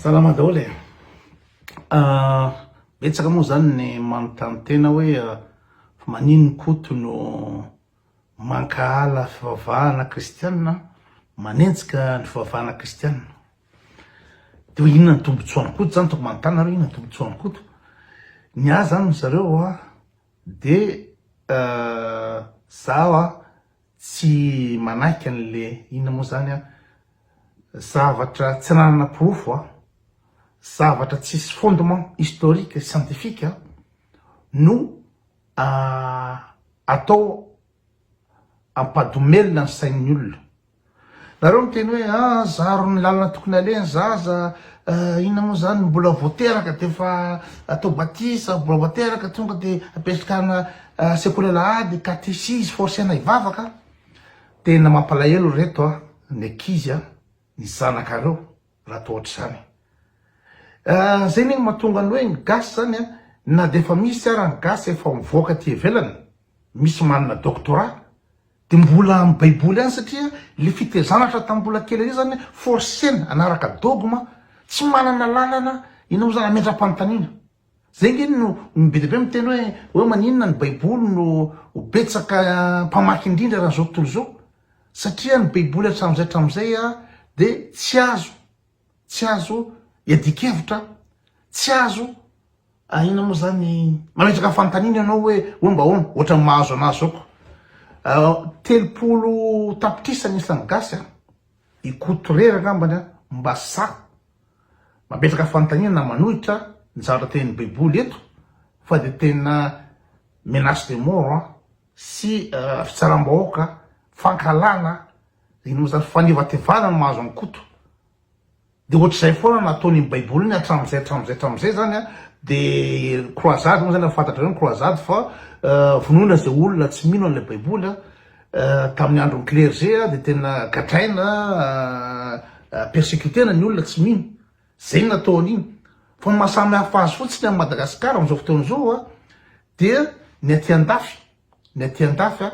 Salama daholo e. Betsaka moa zany ny manontany tena hoe manino ny koto no mankahala fivavahana kristianina, manenjika ny fivavahana kristianina. De hoe inona ny tombotsoan'ny koto zany toko manontany nareo inona ny tombotsoan'ny koto. Ny ahy zany zareo de zaho tsy manaiky an'le inona moa zany zavatra tsy ananana profo zavatra tsisy fondement historique scientifique no atao ampadomelona ny sain'ny olona. Nareo miteny hoe zaro ny lalana tokony aleny zaza, inona moa zany mbola voateraka de fa atao batisa, mbola voateraka tonga de apetrikana sekoly alahady, catéchisme forcena hivavaka. Tena mampalahelo reto ny ankizy ny zanakareo raha toa ohatr'izany. Zay ny mahatonga ny hoe ny gasy zany na de fa misy ara ny gasy efa mivoaka ty ivelany, misy manana doctorat, de mbola amin'ny baiboly any satria le fitezanatra tambola kely io zany forcena anaraka dogma, tsy manana lalana ino zany amendram-panontaniana. Zay ngeny no be dia be miteny hoe maninona ny baiboly no betsaka mpamaky indrindra raha zao tontolo zao, satria ny baiboly hatramizay de tsy azo iadikevitra, tsy azo inona moa zany mametraka fanontaniana ianao hoe mba hono ohatra mahazo anazy zao. 30 tapitrisa nisany gasy ikoto reraka ambany mba sa mametraka fanontaniana manohitra ny zavatra tenin'ny baiboly eto, fa de tena menace de mort sy fitsaram-bahoaka, fankalana, ino moa zany fanivatevana no mahazo amin'ny koto. De ohatr'izay foana nataony baiboly ny hatramizay zany de croisade moa zany fantatra hoe croisade fa vonoina zay olona tsy mino an'le baiboly tamin'ny andron'ny clergé de tena gadraina, persécutena ny olona tsy mino. Zay natao an'iny. Fa mahasamy hafa azy fotsiny amin'ny Madagasikara am'izao fotoan'izao dia ny aty an-dafy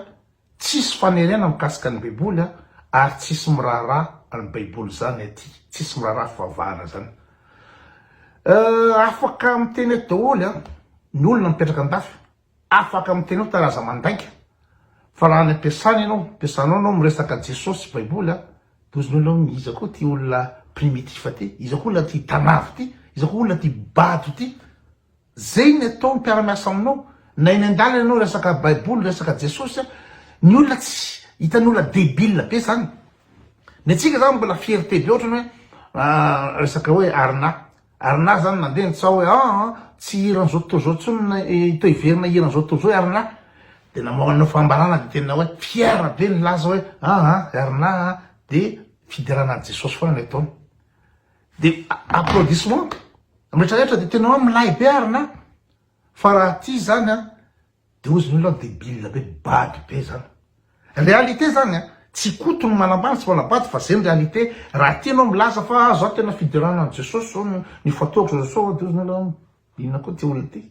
tsisy fanerena mikasika ny baiboly ary tsisy miraharaha ny baiboly zany aty, tsisy miraharaha fivavahana zany. Afaka miteny eto daholo ny olona mipetraka an-dafy, afaka miteny eo taraza mandaika, fa raha ny ampiasanao anao miresaka Jesosy baiboly de ozy olona iza koa ty olona primitif ty, iza koa olona ty tanavy ty, iza koa olona ty bado ty. Zay ny atao ny mpiara-miasa aminao na eny an-dalana ianao resaka baiboly, resaka Jesosy, ny olona tsy hitan'ny olona débile be zany. Ny atsika zany mbola fierté be ohatrany hoe resaka hoe arina zany nandeha nitsao hoe tsy hiran'izao tontolo zao tsony ito iverina hiran'izao tontolo zao arina. De namoanao fambarana de tena hoe fiera be ny laza hoe arina de fideranan'i Jesosy foana ny ataony. De applaudissement amretraretra de tena hoe milay be arina. Fa raha ty zany de ozy ny olona débile be, bady be zany. Réalité zany tsy koto ny manambany tsy manabady fa zay ny réalité. Raha ty anao milaza fa zao tena fideranan'i Jesosy zao ny fataoko zao de ozy ny olona inona koa ty olona ty.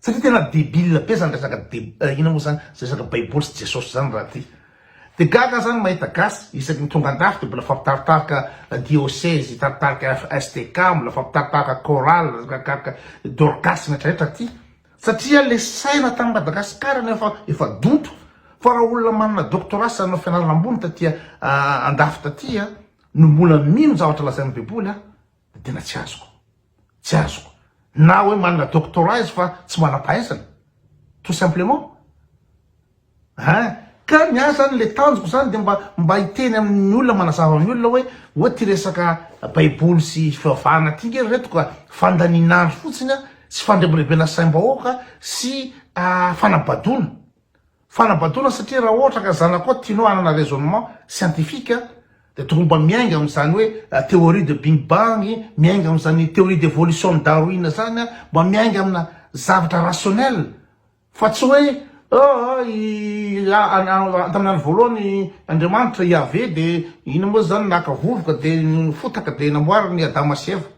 Satria tena débile be zany resaka ina moa zany resaka baiboly sy Jesosy zany raha ty. De gaga zany mahita gasy isaky ny tonga andafy de mbola fampitaritarika diocèse, taritarika STK, mbola fampitaritarika chorale, karaka Dorcas rehetrarehetra ty. Satria le saina tamin'ny Madagasikara efa donto. Fa raha olona manana doctorat sy anao fianarana ambony taty andafy taty no mbola mino zavatra lazain'ny baiboly de tena tsy azoko. Na hoe manana doctorat izy fa tsy manam-pahaizana, tout simplement. Ka ny azy zany le tanjoko zany de mba hiteny amin'ny olona manazava amin'ny olona hoe ty resaka baiboly sy fivavahana ty nge reto ka fandaninandro fotsiny sy fandrebirebena saim-bahoaka sy fanabadona satria raha ohatra ka zanako tianao hanana raisonnement scientifique de tokony mba miainga am'izany hoe théorie de Big Bang, miainga am'izany théorie d'évolution de Darwin zany, mba miainga amina zavatra rationnel. Fa tsy hoe tamin'ny andro voalohany Andriamanitra Yahvé de ina moa zany naka vovoka de fotaka de namboariny Adama sy Eva.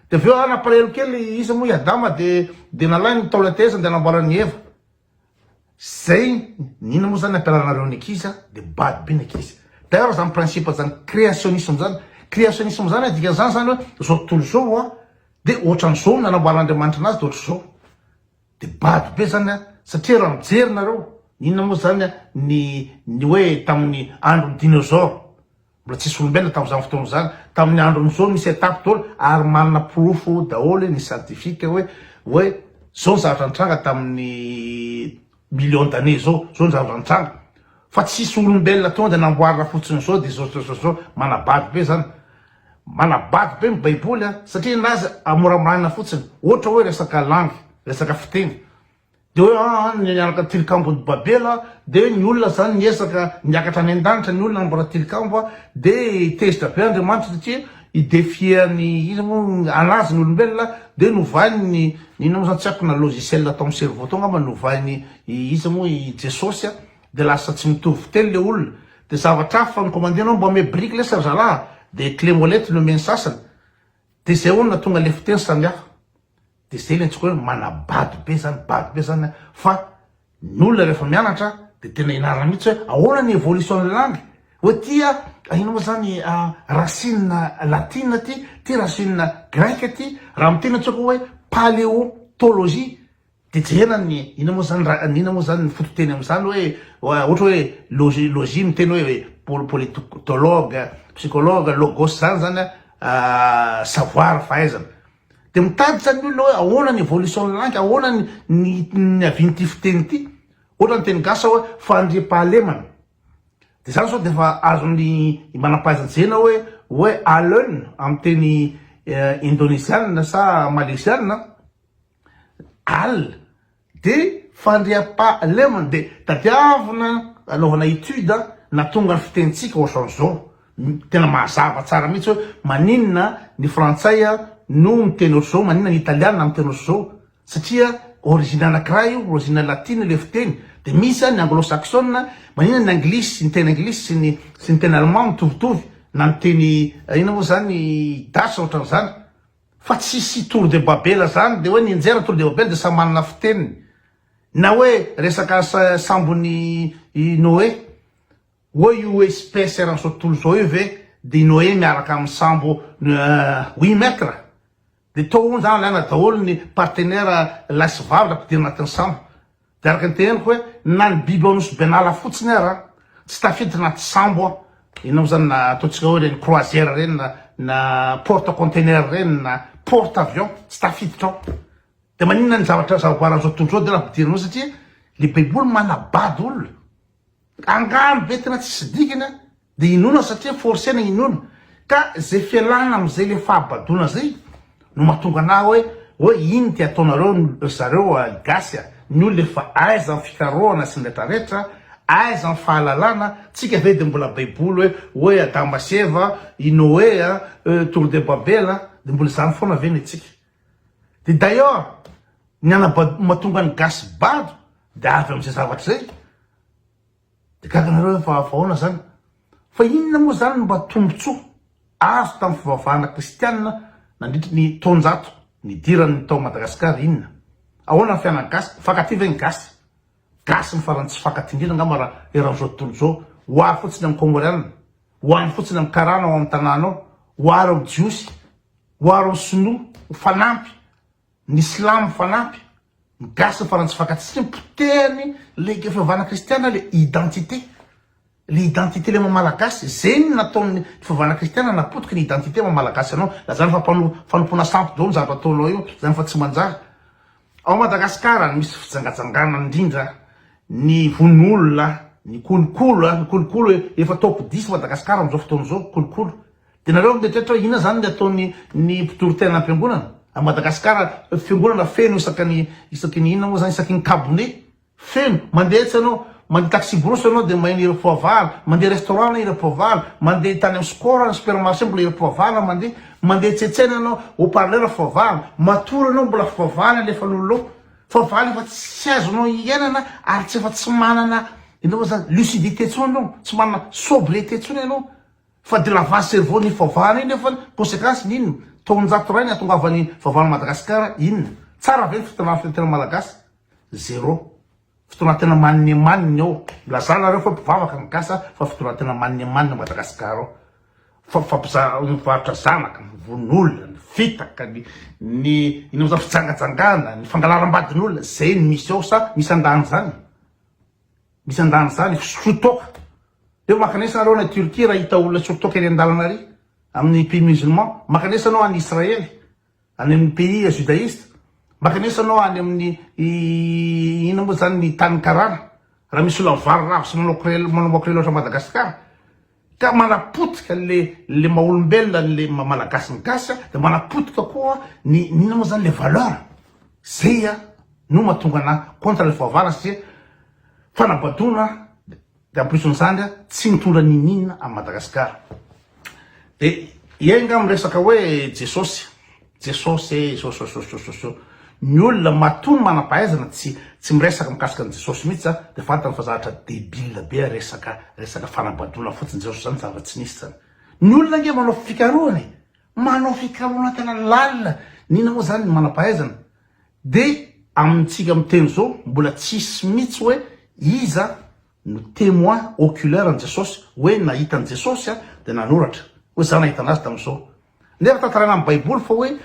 De aveo napalahelo kely izy moa i Adama de nalainy ny taolatezany de namboarany Eva. Zay nina moa zany ampiaranareo ny ankizy de bady be ny ankizy. D'ailleurs zany principe zany créationnisme zany créationnisme zany dikan'izany zany hoe zao tontolo zao a de ohatran'izao nanamboaran'Andriamanitra anazy de ohatr'izao de bady be zany a satria raha mijery nareo inona moa zany a ny hoe tamin'ny andron'ny dinosaure mbola tsisy olombelona tamin'izany fotoana zany tamin'ny andron'izao misy étape daholo ary manana profo daholo ny scientifique hoe zao ny zavatra nitranga tamin'ny million d'années zao ny zavatra nitranga fa tsisy olombelona tonga de namboarina fotsiny zao de zao manabady be zany manabady be ny baiboly a satria nazy amoramorana fotsiny ohatra hoe resaka langue resaka fiteny de hoe nianaka tilikambony babela de ny olona zany niesaka niakatra any an-danitra ny olona namboara tilikambo de tezitra be Andriamanitra satria idefiany izy moa anazy ny olombelona de novainy nino moa zany tsy haiko na logiciel atao amin'ny cerveau tonga ma novainy izy moa i Jesosy de lasa tsy mitovy fiteny le olona de zavatra hafa nikomandena mbo ame brique le sarzalaha de clé molette no meny sasany de zay olona tonga le fiteny samihafa de zay le antsika hoe manabady be zany fa ny olona rehefa mianatra de tena inarana mihitsy hoe ahoana ny évolution ny langue hoe tia ino moa zany racine latine ty racine grec ty raha mitena tsika hoe paléontologie de jerena ny ina moa zany ny fototeny am'izany hoe ohatra hoe logie miteny hoe politologue psychologue logos zany savoir fahaizana de mitady zany olona hoe ahoana ny évolution ny langue ahoana ny avinyty fiteny ty ohatra ny teny gasa hoe fandriampahalemana de zany sao de fa azony manampahaizanjena hoe aleun amy teny indonesianina sa malaysianina al de fandriampahalemana de tadiavina anaovana étude na tonga ny fitenitsika ohatran'izao tena mahazava tsara mihitsy hoe maninona ny frantsay no miteny ohatr'izao maninona ny italiana miteny ohatr'izao satria origine anankiray io origine latine le fiteny de misy ny anglo-saxonne maninona ny anglisy ny teny anglisy sy ny teny allemand mitovitovy na ny teny ina moa zany dasy ohatran'izany fa tsisy tour de babela zany de hoe nianjera tour de babela de sa manana fiteniny na hoe resaka sambony Noé hoe io espèce ran'zao tontolo zao io ve de Noé miaraka amin'ny sambo 8 mètres de to zany lana daholo ny partenaire lasy vavy lampidira anatin'ny sambo de araka ny teneniko hoe na ny biby anosy benala fotsiny raha tsy tafiditra anaty sambo inao zany na ataotsika hoe reny croisière reny na porte conteneur reny na porte avion tsy tafiditra ao de maninona ny zavatra zavaboaran'zao tontolo zao de lapidirinao satria le baiboly manabady olona angano be tena tsisy dikina de inona satria forcena inona ka zay fialana am'izay le fahabadona zay no mahatonga ana hoe ino ty ataonareo zareo gasy ny olona efa aiza ny fikarohana sy ny retraretra aiza ny fahalalana tsika ve de mbola baiboly hoe Adama sy Eva i Noé tour de babela de mbola zany foana veny atsika de d'ailleurs ny mahatonga ny gasy bado de avy am'izay zavatra zay de kakanareo fa ahoana zany fa inona moa zany mba tombotsoa azo tamin'ny fivavahana kristianina nandritry ny taonjato ny dirany tao Madagasikara inona ahoana ny fiainana gasy fakaty ve ny gasy ny farany tsy fakaty indrindra ngamba raha eran'izao tontolo zao hoary fotsiny amin'ny Comoriana hoany fotsiny amin'ny Karana ao amin'ny tanànao hoary amin'ny jiosy hoary amin'ny sinoa fanampy ny silamo fanampy ny gasy ny farany tsy fakaty sy potehany le fivavahana kristiana le identité le mamalagasy zay nataon'ny fivavahana kristiana napotiky ny identité mamalagasy anao la zany fa fanompona sampy daholo zavatra ataonao io zany fa tsy manjary ao Madagasikara misy fijangajangana indrindra ny von'olona ny kolokolo efa top 10 Madagasikara am'izao fotoana zao kolokolo de nareo mieritreritra hoe ina zany le ataony ny mpitorotena am-piangonana a Madagasikara fiangonana feno isaky ny inona moa zany isaky ny kabone feno mandeha tsy anao mandeha taxi brosse anao de maheno irepoavary mandeha restaurant na irepoavary mandeha tany amin'ny score supermarché mbola irepoavary mandeha tsetsena anao haut-parleur foavary matory anao mbola foavary alefan'olonao foavary efa tsy azonao iainana ary tsy efa tsy manana inao zany lucidité tsony anao tsy manana sobriété tsony anao fa de lavage cerveau ny foavary iny efa conséquence ny inona taonjato ray ny atongavan'ny fivavahana Madagasikara inona tsara ve ny fitonana tena malagasy zéro fitoana tena maniny ao lazanareo fa mpivavaka ny gasa fa fitoana tena maniny Madagasikara ao mivarotra zanaka, ny von'olona, ny fitaka, ny ino moa fitsangajangana, ny fangalaram-badin'olona, zay ny misy ao sa misy andany zany. Misy andany zany fisotoka. Eo makanesa anareo na Turquie raha hita olona sotoka eny an-dalana ary amin'ny pays musulman, makanesa anao any Israely, any amin'ny pays judaïste, makanesa anao any amin'ny ino moa zany ny tany karana, raha misy olona varoravo sy manamoakorely loatra Madagasikara, ka manapotika le maha-olombelona le malagasy ny gasy de manapotika koa ny ino moa zany le valeur. Zay no mahatonga ana contre le fahavara satria fanabadona de ampirison'izany tsy mitondra ninina a Madagasikara. De ienga miresaka hoe Jesosy ny olona matony manampahaizana tsy miresaka mikasika ny Jesosy mihitsy de fantany fa zavatra débile be resaka fanabadona fotsiny Jesosy zany zava-tsy nisy zany. Ny olona nge manao fikaroana tena lalina, nina moa zany manampahaizana. De amintsika miteny zao mbola tsisy mihitsy hoe iza no témoin oculaire an Jesosy hoe nahita an Jesosy de nanoratra hoe za nahita anazy tam'izao. Nefa tantarana amin'ny Baiboly fa hoe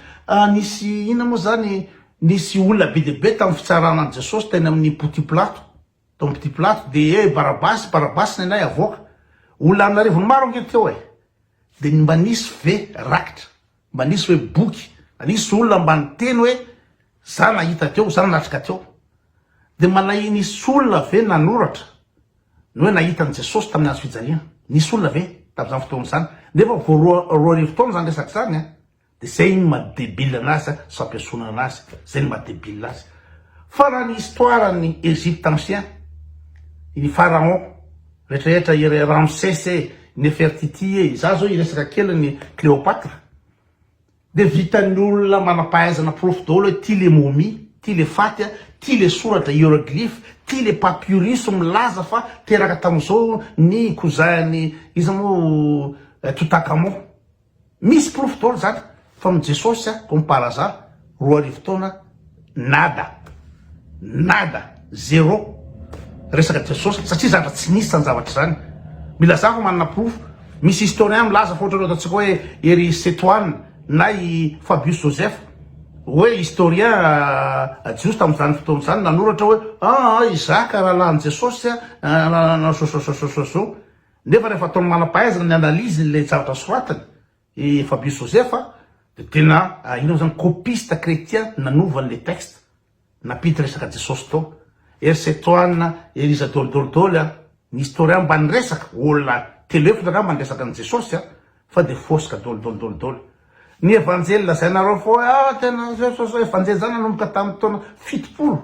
nisy ina moa zany nisy olona be de be tamin'ny fitsarana an Jesosy teny amin'ny Petit Plato, tamin'ny Petit Plato de Barabasy ny anay avoaka. Olona anarivony maro ange teo de mba nisy ve rakitra, mba nisy hoe boky, nisy olona mba niteny hoe za nahita teo, za natrika teo. De nisy olona ve nanoratra ny hoe nahita an Jesosy tamin'ny andro fijaliana, nisy olona ve tam'izany fotoana zany. Nefa roa arivo taona zany resaky zany de zay ny mahadebile anazy sy ampiasona anazy, zay ny mahadebile azy. Fa raha ny histoire ny Égypte ancien, ny pharaon rehetrarehetra Ramsès Nefertiti za zao iresaka kely ny Cléopâtre, de vitan'ny olona manampahaizana profo daholo hoe ty le momie, ty le faty, ty le soratra hiéroglyphe, ty le papyrus milaza fa teraka tam'izao ny cousin izy moa Toutankhamon. Misy profo daholo zany. Fa amin'ny Jesosy comme par hasard, roa arivo taona nada, zéro resaka Jesosy satria zavatra tsy nisy zany zavatra zany. Mila za fa manana profo. Misy historien milaza fa ohatrany ataontsika hoe ery Setoine na i Fabius Joseph, hoe historien jios tam'izany fotoana zany nanoratra hoe Isaka rahalahy an Jesosy so. Nefa rehefa ataony manampahaizana ny analyse le zavatra soratany Fabius Joseph de tena ino zany copiste chrétien nanovany le texte napity resaka Jesosy tao. Ery Setoine, ery iza dolidoly ny historien mba niresaka olona telo efatra ngamba niresaka an Jesosy fa de fosika dolidoly. Ny evanjely lazay nareo fa tena evanjely zany nanomboka tamin'ny taona 70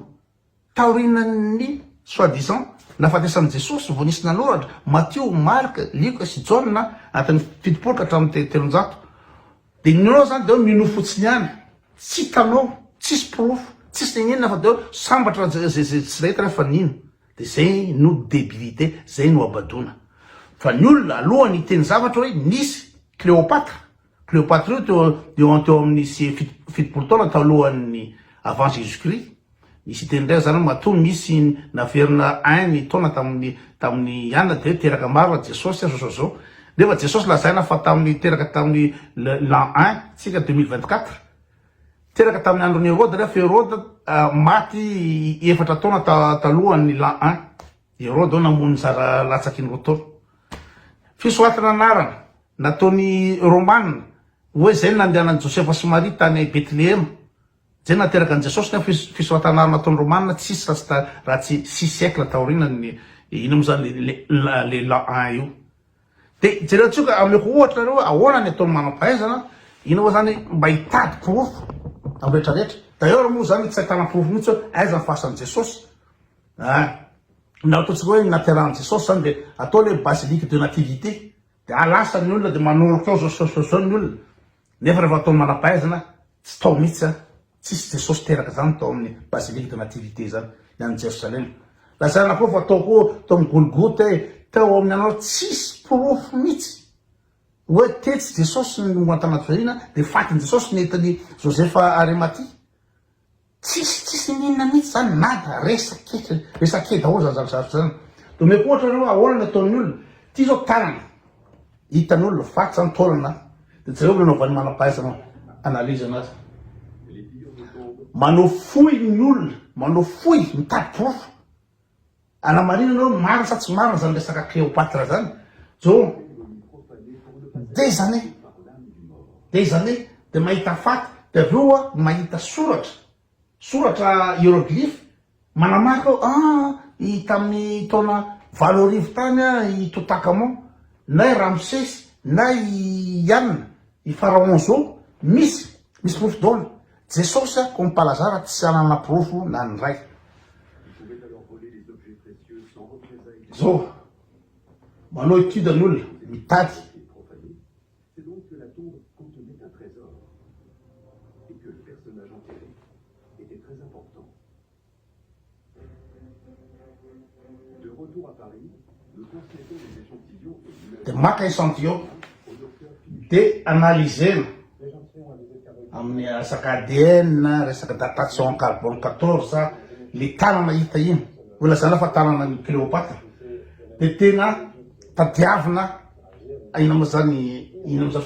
taorinan'ny soi-disant nafatesan'i Jesosy vao nisy nanoratra Matthieu, Marc, Luc sy John atan'ny 70 ka hatramin'ny 300. De ninao zany de mino fotsiny ihany, tsy hitanao, tsisy profo, tsisy ninina fa de sambatra tsy reheta rehefa nino. De zay no débilité, zay no abadona. Fa ny olona alohany teny zavatra hoe nisy Cléopâtre io teo amin'ny 70 taona talohan'ny avant Jésus-Christ. Nisy teny ndray zany matoa misy naverina 1 taona tamin'ny anna de teraka maro Jesosy zao. Nefa Jesosy lazaina fa teraka tamin'ny l'an 1 tsika 2024 teraka tamin'ny andron'ny Hérode rehefa Hérode maty 4 taona talohan'ny l'an 1. Hérode ao namony zara latsaky ny roa fisoratana anarana nataony Romanina hoe zay nandehanan'i Josefa sy Marie tany Bethléem, zay nateraka an Jesosy nefa fisoratana anarana nataony Romanina tsisy raha tsy 6 siècle taorinany ino am'zany le l'an 1 io. De jerentsika ameko ohatra reo ahoana ny ataony manampahaizana ino moa zany mba hitady profo amin'ny rehetrarehetra. D'ailleurs moa zany tsy ahitana profo mihitsy hoe aiza ny fasan'i Jesosy. Na ataontsika hoe naterahan'i Jesosy zany de atao le basilique de nativité de lasa ny olona de manoroko ao zao ny olona. Nefa rehefa ataony manampahaizana tsy tao mihitsy tsisy Jesosy teraka zany tao amin'ny basilique de nativité zany any Jérusalem. Lazana koa fa atao koa tao amin'ny Golgotha tao amin'ny anao tsisy profo mihitsy hoe tetsy Jesosy no antanaty verina de fatiny Jesosy nentin'ny Joseph Arimathie. Tsisy ninona mihitsy zany nada resake daholo zany. Do meko ohatra reo ahoana ny ataon'ny olona ty zao tanana hitan'olo faty zany taolana de tsy reo nanaovany manam-pahaizana analyse anazy manao foy ny olona manao foy mitady porofo anamarina anao marina sa tsy marina zany resaka Cléopatra zany zao des années de mahita faty de aveo mahita soratra hiéroglyphe manamarika tamin'ny taona 4 tany i Toutankhamon na i Ramsès na i Yann i pharaon zao misy porofo daholo Jesosy ko mipalazara tsy anana porofo na ny ray zao manao étude an'olona mitady de maka échantillon de analysena amin'ny resaka ADN resaka datation carbone 14 le tanana hita iny ola zana fa tanana ny Cléopatra de tena tadiavina ina moa zany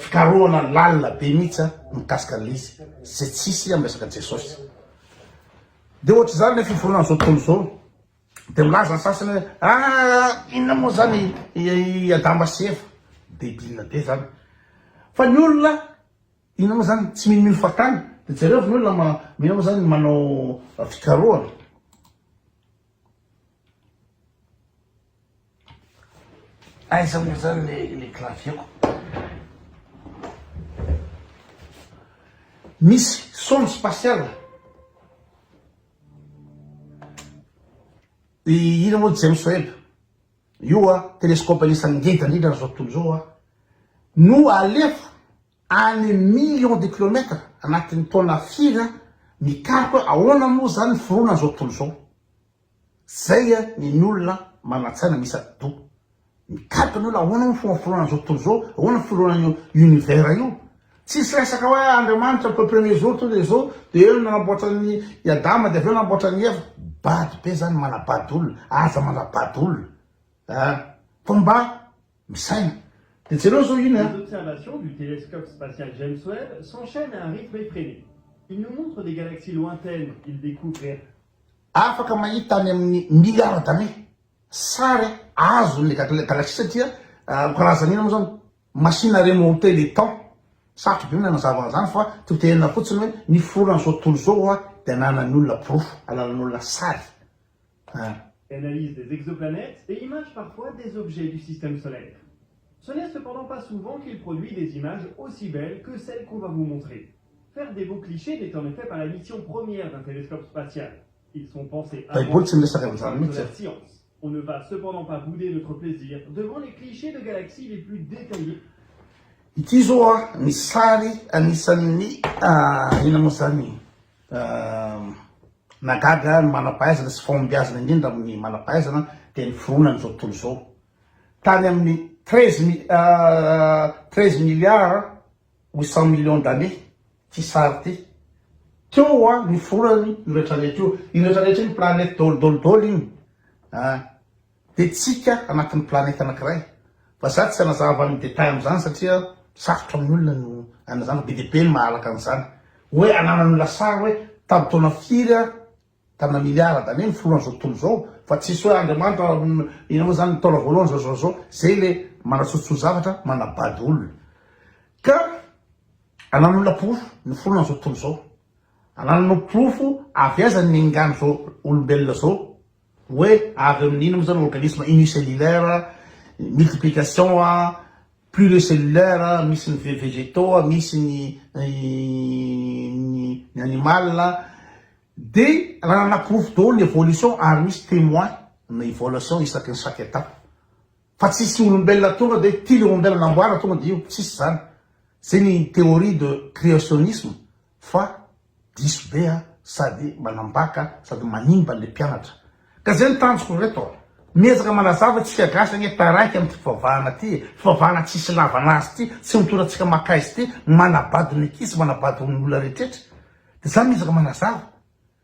fikarohana lalina be mihitsy mikasika an'izy zay tsisy amin'ny resaka Jesosy de ohatry zany le fiforonana zao tontolo zao de milaza ny sasany hoe inona moa zany Adama sy Eva debilina be zany fa ny olona inona moa zany tsy minomino fatany de jereo ny olona mino moa zany manao fikarohana aiza moa zany le clavier-ko misy sonde spatiale ina moa James Webb io télescope anisan'ny ngeda indrindra zao tontolo zao no alefa any millions de kilomètres anatin'ny taona 4 mikariko ahoana moa zany fironana zao tontolo zao zay ny olona manatsaina misy ado mikarika ny olona ahoana moa fomba fironana zao tontolo zao ahoana fironana univers io tsisy resaka hoe Andriamanitra peu premier jour to de zao de eo nanamboatrany Adama de aveo nanamboatrany Eva bady be zany manabady olona aza manabady olona fa mba misaina de jereo zao iny Les observations du télescope spatial James Webb s'enchaînent à un rythme effréné. Il nous montre des galaxies lointaines qu'il découvre. Afaka mahita any amin'ny milliard d'années sary azo le galaxie satria karazany ina moa zany machine à remonter le temps sarotra be nanazava zany fa totenina fotsiny hoe ny forana zao tontolo zao de ananany olona porofo ananan'olona sary Analyse des exoplanètes et image parfois des objets du système solaire. Ce n'est cependant pas souvent qu'il produit des images aussi belles que celles qu'on va vous montrer. Faire des beaux clichés n'est en effet pas la mission première d'un télescope spatial. Ils sont pensés avant de la science. On ne va cependant pas bouder notre plaisir devant les clichés de galaxies les plus détaillés. Ity zao ny sary anisan'ny ina moa zany nagaga ny manam-pahaizana sy fombiazana indrindra amin'ny manam-pahaizana de ny fironany zao tontolo zao tany amin'ny 13 milliards 800 millions d'années ty sary ty teo ny fironany rehetrarehetra io rehetrarehetra iny planète daholo iny de tsika anatin'ny planète anankiray fa za tsy anazava ny détail am'zany satria sarotra amin'ny olona no anazany be de be ny mahalaka an'izany hoe ananan'olona sary hoe tamy taona 4 tana milliard d'années ny fironana zao tontolo zao fa tsisy hoe Andriamanitra ina moa zany taona voalohany zao zay le manatsotso zavatra manabady olona ka anan'olona porofo ny fironana zao tontolo zao anan'olona porofo avy aiza ny engano zao olombelona zao hoe avy amin'ny ina moa zany organisme unicellulaire multiplication pluricellulaire misy ny végétaux misy ny animal de nanana porofo daholo ny évolution ary misy témoin na évolution isaky ny chaque étape fa tsisy olombelona tonga de ty le olombelona namboara tonga de io tsisy zany zay ny théorie de créationnisme fa diso be sady manambaka sady manimba le mpianatra ka zay ny tanjoko reto miezaka manazava tsika gasy gne taraiky amin'ny fivavahana ty fivavahana tsisy lavanazy ty tsy mitoratsika makaizy ty manabady ny akisy manabady ny olona rehetrretra de zany miezaka manazava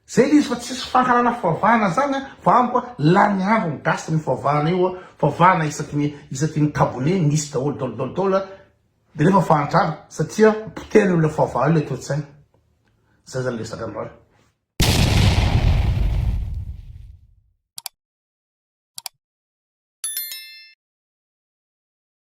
zay izy fa tsisy fankalana fivavahana zany fa amiko lany avo ny gasy ny fivavahana io fivavahana isaky ny kabone misy daholo de rehefa fahantrano satria poteny le fivavahana le toe-tsaina zay zany lesaka androany